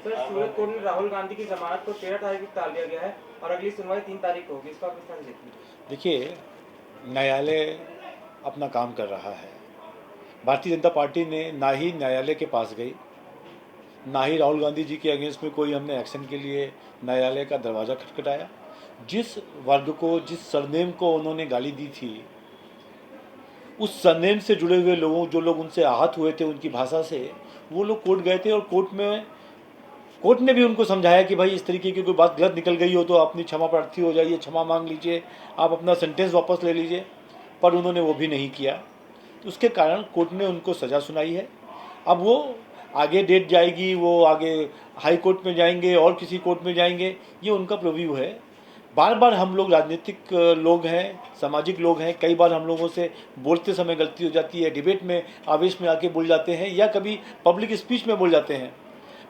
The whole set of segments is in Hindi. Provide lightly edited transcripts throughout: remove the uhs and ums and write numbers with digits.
सर, सूरत कोर्ट में राहुल गांधी की जमानत को 13 तारीख तक टाल दिया गया है और अगली सुनवाई 3 तारीख को होगी। इसको आप किस तरह से देखते हैं? देखिए, न्यायालय अपना काम कर रहा है। भारतीय जनता पार्टी ने ना ही न्यायालय के पास गई, ना ही राहुल गांधी जी के अगेंस्ट में कोई हमने एक्शन के लिए न्यायालय का दरवाज़ा खटखटाया। जिस वर्ग को, जिस सरनेम को उन्होंने गाली दी थी, उस सरनेम से जुड़े हुए लोगों, जो लोग उनसे आहत हुए थे उनकी भाषा से, वो लोग कोर्ट गए थे और कोर्ट ने भी उनको समझाया कि भाई इस तरीके की कोई बात गलत निकल गई हो तो अपनी क्षमा प्रार्थी हो जाइए, क्षमा मांग लीजिए, आप अपना सेंटेंस वापस ले लीजिए। पर उन्होंने वो भी नहीं किया। तो उसके कारण कोर्ट ने उनको सज़ा सुनाई है। अब वो आगे डेट जाएगी, वो आगे हाई कोर्ट में जाएंगे और किसी कोर्ट में जाएंगे, ये उनका प्रोव्यू है। बार बार हम लोग राजनीतिक लोग हैं, सामाजिक लोग हैं, कई बार हम लोगों से बोलते समय गलती हो जाती है, डिबेट में आवेश में आके बोल जाते हैं या कभी पब्लिक स्पीच में बोल जाते हैं।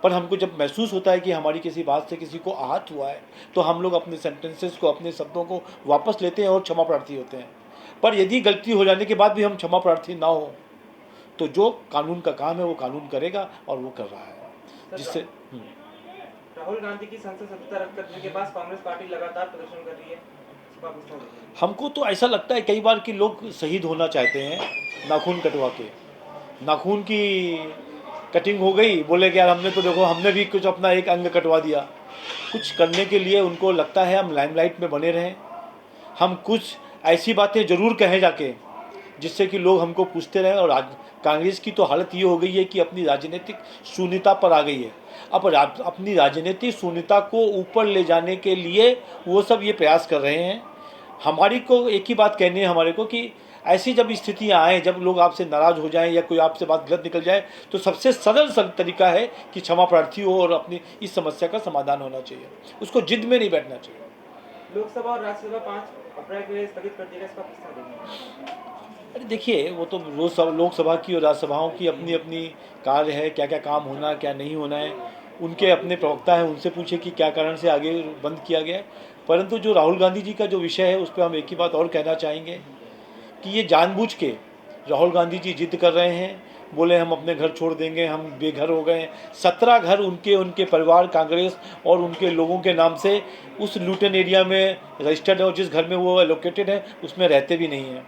पर हमको जब महसूस होता है कि हमारी किसी बात से किसी को आहत हुआ है तो हम लोग अपने सेंटेंसेस को, अपने शब्दों को वापस लेते हैं और क्षमा प्रार्थी होते हैं। पर यदि गलती हो जाने के बाद भी हम क्षमा प्रार्थी ना हो तो जो कानून का काम है वो कानून करेगा और वो कर रहा है। जिससे राहुल गांधी की संसद सदस्यता रद्द करने के बाद कांग्रेस पार्टी लगातार प्रदर्शन कर रही है। इसको आप किस तरह देखते हैं? हमको तो ऐसा लगता है कई बार कि लोग शहीद होना चाहते हैं नाखून कटवा के। नाखून की कटिंग हो गई, बोले कि यार हमने तो देखो, हमने भी कुछ अपना एक अंग कटवा दिया। कुछ करने के लिए उनको लगता है हम लाइमलाइट में बने रहें, हम कुछ ऐसी बातें ज़रूर कहें जाके जिससे कि लोग हमको पूछते रहें। और आज कांग्रेस की तो हालत ये हो गई है कि अपनी राजनीतिक शून्यता पर आ गई है। अब अपनी राजनीतिक शून्यता को ऊपर ले जाने के लिए वो सब ये प्रयास कर रहे हैं। हमारी को एक ही बात कहनी है हमारे को कि ऐसी जब स्थितियाँ आएँ, जब लोग आपसे नाराज़ हो जाएं या कोई आपसे बात गलत निकल जाए, तो सबसे सरल तरीका है कि क्षमा प्रार्थी हो और अपनी इस समस्या का समाधान होना चाहिए। उसको जिद में नहीं बैठना चाहिए। लोकसभा और राज्यसभा 5 अप्रैल के लिए स्थगित कर दी गई। इसको आप किस तरह देखते हैं? अरे देखिए, वो तो रोज लोकसभा की और राज्यसभाओं की अपनी अपनी कार्य है, क्या क्या काम होना क्या नहीं होना है, उनके अपने प्रवक्ता हैं, उनसे पूछे कि क्या कारण से आगे बंद किया गया है। परंतु जो राहुल गांधी जी का जो विषय है उस पर हम एक ही बात और कहना चाहेंगे कि ये जानबूझ के राहुल गांधी जी जिद कर रहे हैं। बोले हम अपने घर छोड़ देंगे, हम बेघर हो गए। 17 घर उनके परिवार, कांग्रेस और उनके लोगों के नाम से उस लूटन एरिया में रजिस्टर्ड है और जिस घर में वो एलोकेटेड है उसमें रहते भी नहीं हैं।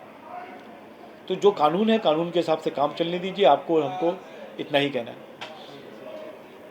तो जो कानून है, कानून के हिसाब से काम चलने दीजिए। आपको और हमको इतना ही कहना है।